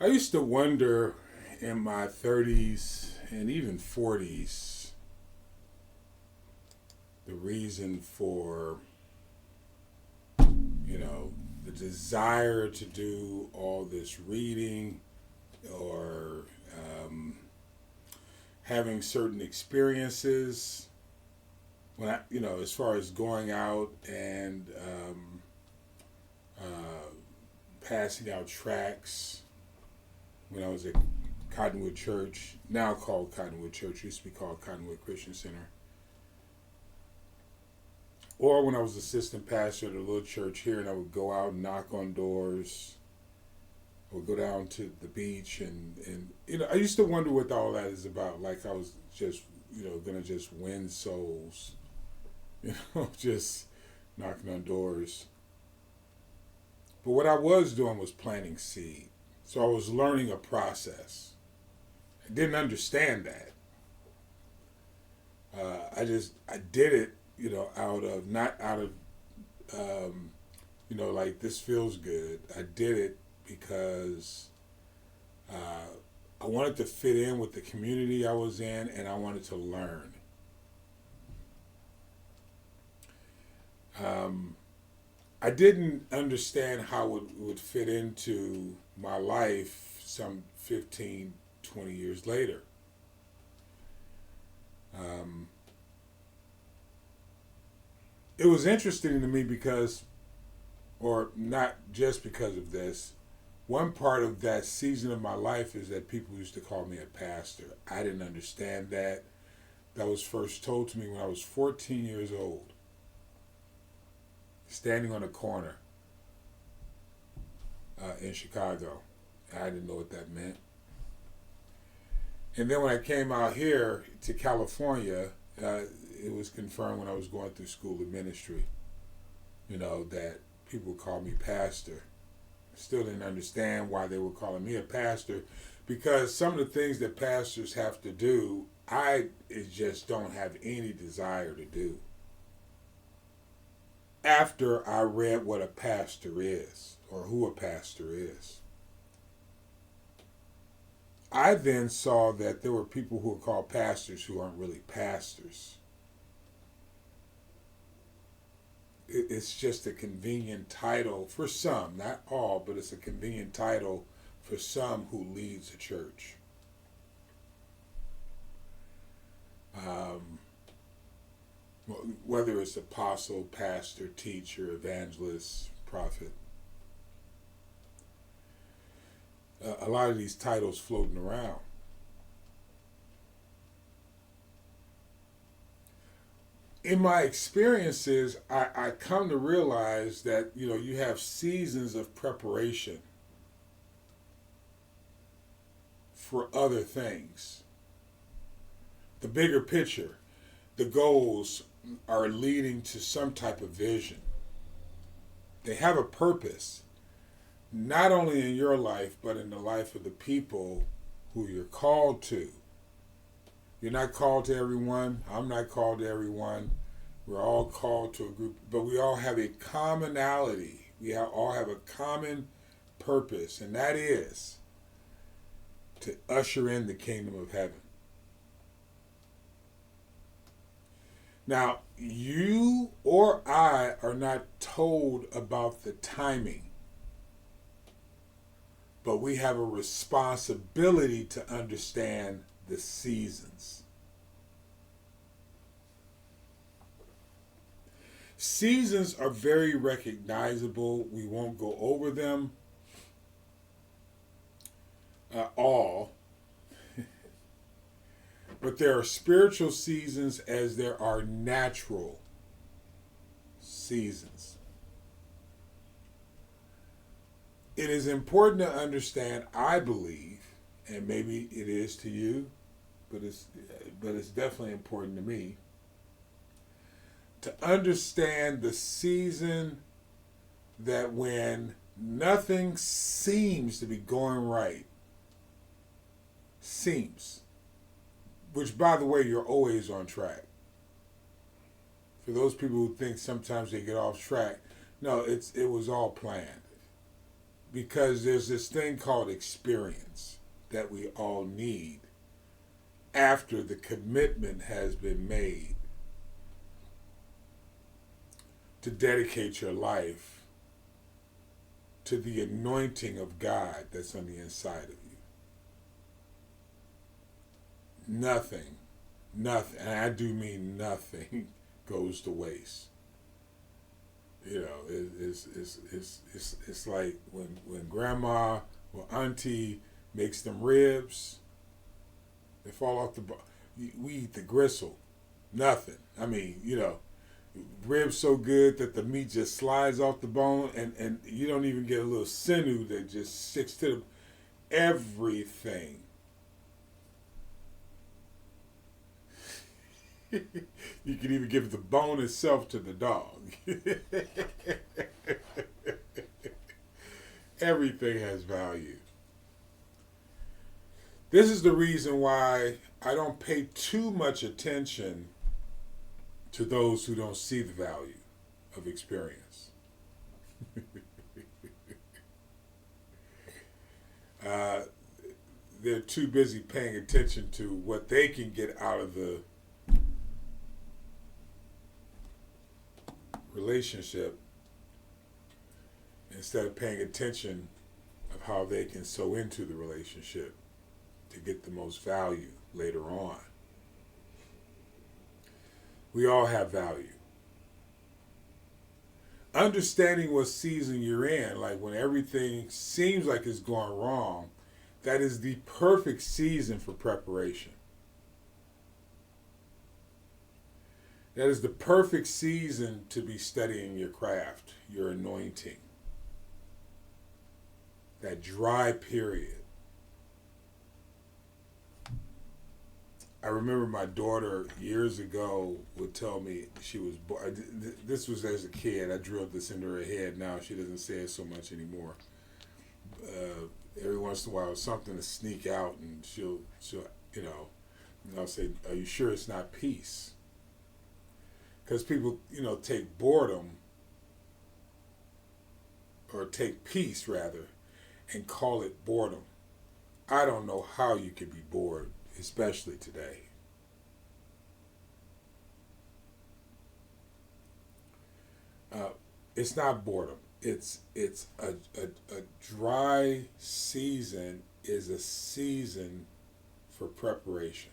I used to wonder in my 30s and even 40s the reason for, the desire to do all this reading or having certain experiences when as far as going out and passing out tracts when I was at Cottonwood Church, now called Cottonwood Church, used to be called Cottonwood Christian Center. Or when I was assistant pastor at a little church here, and I would go out and knock on doors, or go down to the beach, and I used to wonder what all that is about. Like I was just gonna just win souls, just knocking on doors. But what I was doing was planting seed. So I was learning a process. I didn't understand that. I did it, not out of, like this feels good. I did it because I wanted to fit in with the community I was in, and I wanted to learn. I didn't understand how it would fit into my life some 15, 20 years later. Um, it was interesting to me because, or not just because of this, one part of that season of my life is that people used to call me a pastor. I didn't understand that. That was first told to me when I was 14 years old, standing on a corner in Chicago. I didn't know what that meant. And then when I came out here to California, it was confirmed when I was going through school of ministry, that people would call me pastor. Still didn't understand why they were calling me a pastor, because some of the things that pastors have to do, I just don't have any desire to do. After I read what a pastor is, or who a pastor is, I then saw that there were people who are called pastors who aren't really pastors. It's just a convenient title for some, not all, but it's a convenient title for some who leads a church. Whether it's apostle, pastor, teacher, evangelist, prophet. A lot of these titles floating around. In my experiences, I come to realize that, you have seasons of preparation for other things. The bigger picture, the goals are leading to some type of vision. They have a purpose, not only in your life, but in the life of the people who you're called to. You're not called to everyone. I'm not called to everyone. We're all called to a group, but we all have a commonality. We all have a common purpose, and that is to usher in the kingdom of heaven. Now, you or I are not told about the timing, but we have a responsibility to understand the seasons. Seasons are very recognizable. We won't go over them all. But there are spiritual seasons as there are natural seasons. It is important to understand, I believe, and maybe it is to you, but it's definitely important to me, to understand the season that when nothing seems to be going right, which, by the way, you're always on track. For those people who think sometimes they get off track, no, it was all planned. because there's this thing called experience that we all need after the commitment has been made to dedicate your life to the anointing of God that's on the inside of you. Nothing, and I do mean nothing, goes to waste. You know, it's like when grandma or auntie makes them ribs, they fall off the bone. We eat the gristle, nothing. I mean, you know, ribs so good that the meat just slides off the bone, and you don't even get a little sinew that just sticks to everything. You can even give the bone itself to the dog. Everything has value. This is the reason why I don't pay too much attention to those who don't see the value of experience. They're too busy paying attention to what they can get out of the relationship instead of paying attention of how they can sow into the relationship to get the most value later on. We all have value. Understanding what season you're in, like when everything seems like it's going wrong, that is the perfect season for preparation. That is the perfect season to be studying your craft, your anointing. That dry period. I remember my daughter years ago would tell me she was, this was as a kid, I drilled this into her head. Now she doesn't say it so much anymore. Every once in a while something to sneak out, and she'll you know, and I'll say, are you sure it's not peace? Because people, you know, take boredom, or take peace rather, and call it boredom. I don't know how you could be bored, especially today. It's not boredom. It's a dry season is a season for preparation.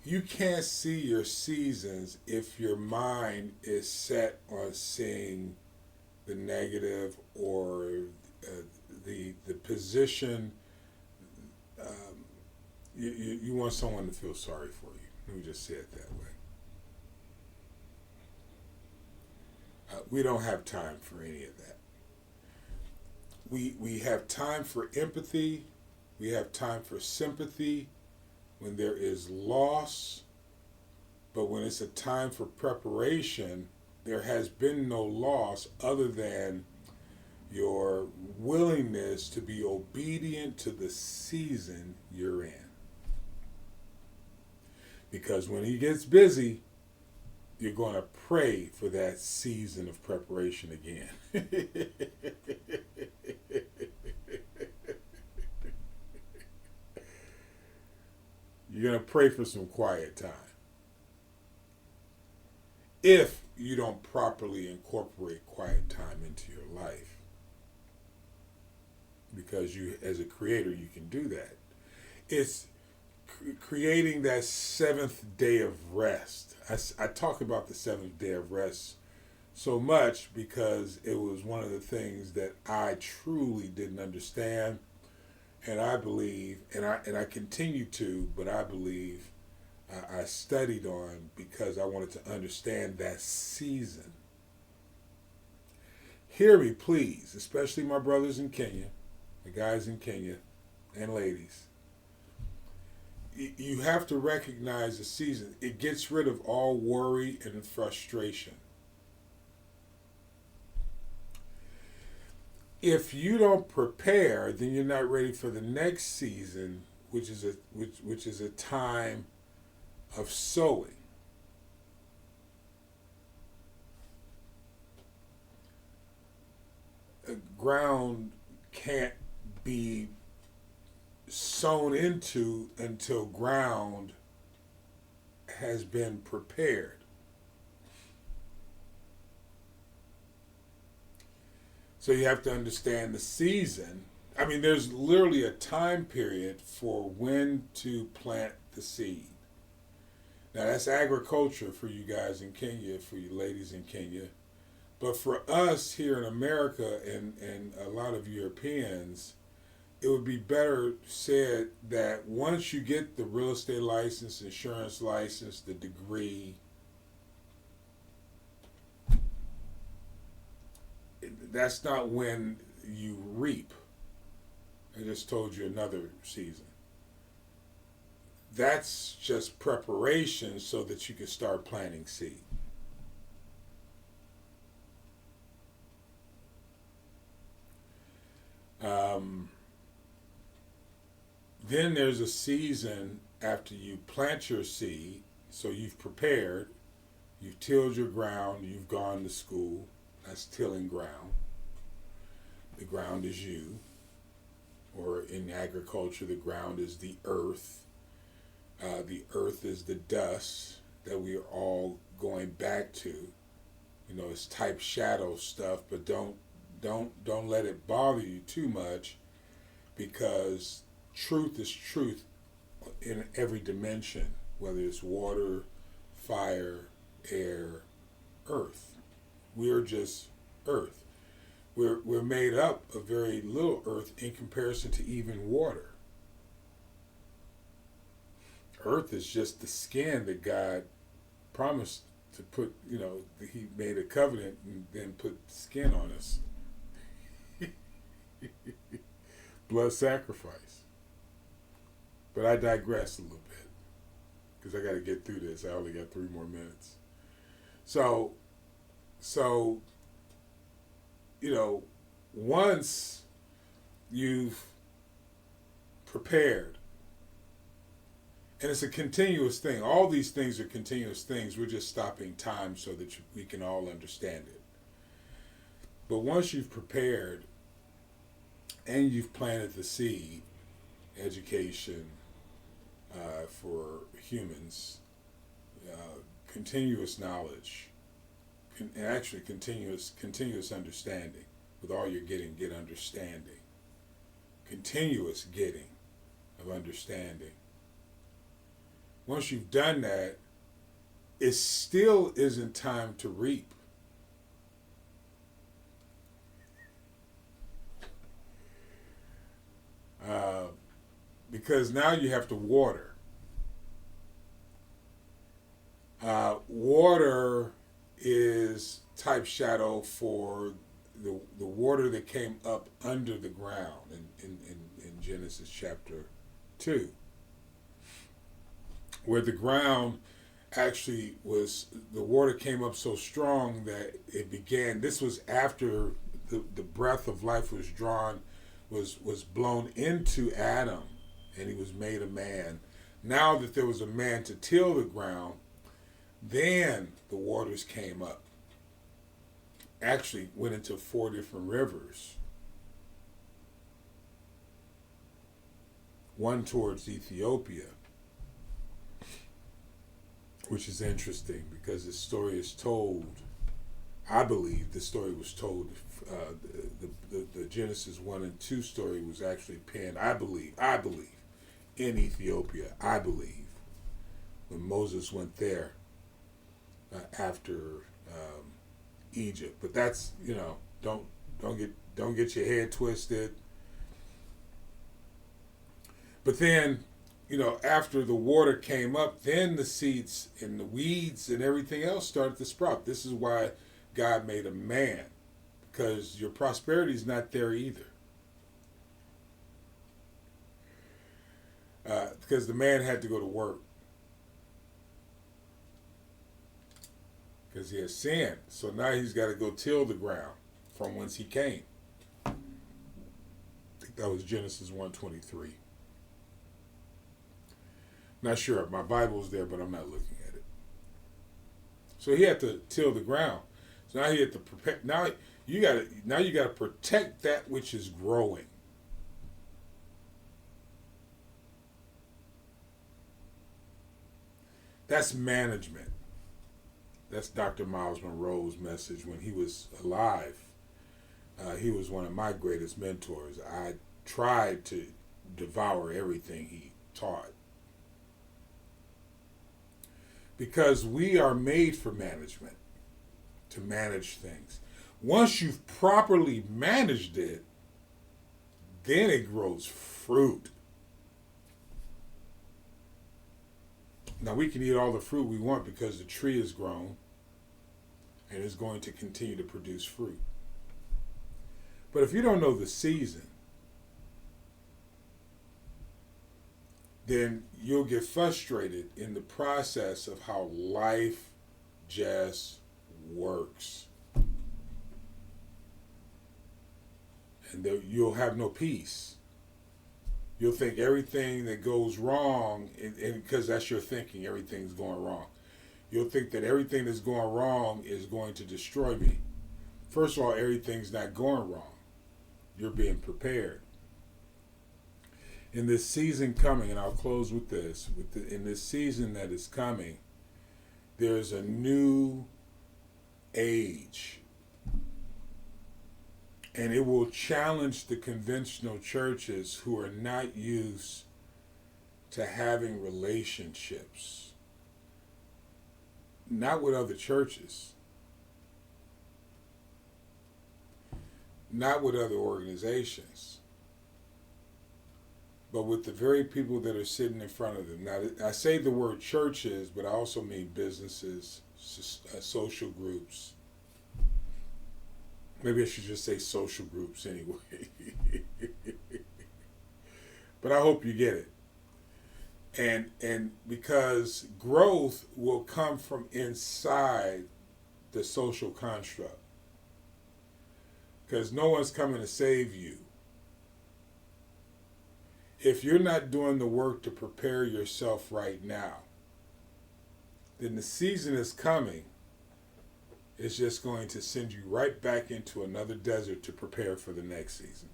You can't see your seasons if your mind is set on seeing the negative or the position. You want someone to feel sorry for you. Let me just say it that way. We don't have time for any of that. We have time for empathy. We have time for sympathy when there is loss. But when it's a time for preparation, there has been no loss other than your willingness to be obedient to the season you're in. Because when he gets busy, you're going to pray for that season of preparation again. You're going to pray for some quiet time. If you don't properly incorporate quiet time into your life. Because you, as a creator, you can do that. It's creating that seventh day of rest. I talk about the seventh day of rest so much because it was one of the things that I truly didn't understand, and I believe, and I continue to, but I believe I studied on because I wanted to understand that season. Hear me, please, especially my brothers in Kenya, the guys in Kenya, and ladies. You have to recognize the season. It gets rid of all worry and frustration. If you don't prepare, then you're not ready for the next season, which is a time of sowing. ground can't be sown into until ground has been prepared. So you have to understand the season. I mean, there's literally a time period for when to plant the seed. Now, that's agriculture for you guys in Kenya, for you ladies in Kenya. But for us here in America and a lot of Europeans, it would be better said that once you get the real estate license, insurance license, the degree, that's not when you reap. I just told you another season. That's just preparation so that you can start planting seed. Then there's a season after you plant your seed, so you've prepared, you've tilled your ground, you've gone to school. That's tilling ground. The ground is you. Or in agriculture, the ground is the earth. The earth is the dust that we are all going back to. You know, it's type shadow stuff, but don't let it bother you too much, because truth is truth in every dimension, whether it's water, fire, air, earth. We're just earth. We're made up of very little earth in comparison to even water. Earth is just the skin that God promised to put, you know, he made a covenant and then put skin on us. Blood sacrifice. But I digress a little bit because I got to get through this. I only got 3 more minutes. So, you know, once you've prepared, and it's a continuous thing. All these things are continuous things. We're just stopping time so that we can all understand it. But once you've prepared and you've planted the seed, education for humans, continuous knowledge, and actually continuous understanding. With all you're getting, get understanding. Continuous getting of understanding. Once you've done that, it still isn't time to reap. Because now you have to water. Water is type shadow for the water that came up under the ground in Genesis chapter 2. Where the ground actually was, the water came up so strong that it began, this was after the breath of life was drawn, was blown into Adam, and he was made a man. Now that there was a man to till the ground, then the waters came up. Actually went into 4 different rivers. One towards Ethiopia, which is interesting because the story is told, I believe the story was told, the Genesis 1 and 2 story was actually penned, I believe, in Ethiopia, I believe, when Moses went there after Egypt. But that's, you know, don't get your head twisted. But then, you know, after the water came up, then the seeds and the weeds and everything else started to sprout. This is why God made a man, because your prosperity is not there either. Because the man had to go to work. Because he has sinned. So now he's got to go till the ground from whence he came. I think that was Genesis 1:23. Not sure. My Bible's there, but I'm not looking at it. So he had to till the ground. So now he had to prepare. Now you gotta protect that which is growing. That's management. That's Dr. Miles Monroe's message when he was alive. He was one of my greatest mentors. I tried to devour everything he taught because we are made for management, to manage things. Once you've properly managed it, then it grows fruit. Now we can eat all the fruit we want because the tree is grown and is going to continue to produce fruit. But if you don't know the season, then you'll get frustrated in the process of how life just works. And you'll have no peace. You'll think everything that goes wrong, and because that's your thinking, everything's going wrong. You'll think that everything that's going wrong is going to destroy me. First of all, everything's not going wrong. You're being prepared. In this season coming, and I'll close with this, in this season that is coming, there's a new age. And it will challenge the conventional churches who are not used to having relationships. Not with other churches. Not with other organizations. But with the very people that are sitting in front of them. Now, I say the word churches, but I also mean businesses, social groups. Maybe I should just say social groups anyway. But I hope you get it. And because growth will come from inside the social construct. Because no one's coming to save you. If you're not doing the work to prepare yourself right now, then the season is coming. It's just going to send you right back into another desert to prepare for the next season.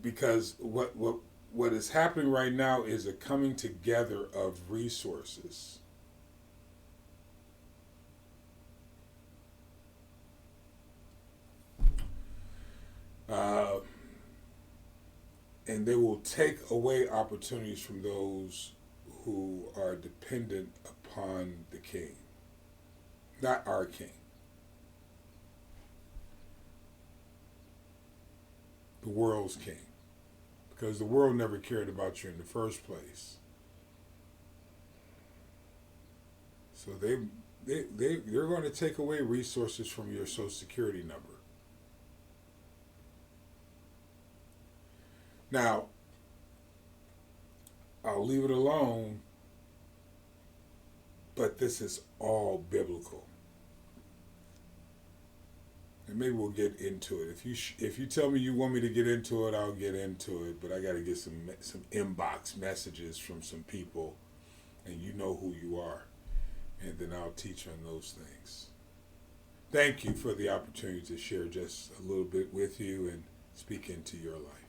Because what is happening right now is a coming together of resources. And they will take away opportunities from those who are dependent upon the King. Not our King. The world's king. Because the world never cared about you in the first place. So they're going to take away resources from your Social Security number. Now, I'll leave it alone, but this is all biblical. And maybe we'll get into it. If you tell me you want me to get into it, I'll get into it. But I got to get some inbox messages from some people, and you know who you are, and then I'll teach on those things. Thank you for the opportunity to share just a little bit with you and speak into your life.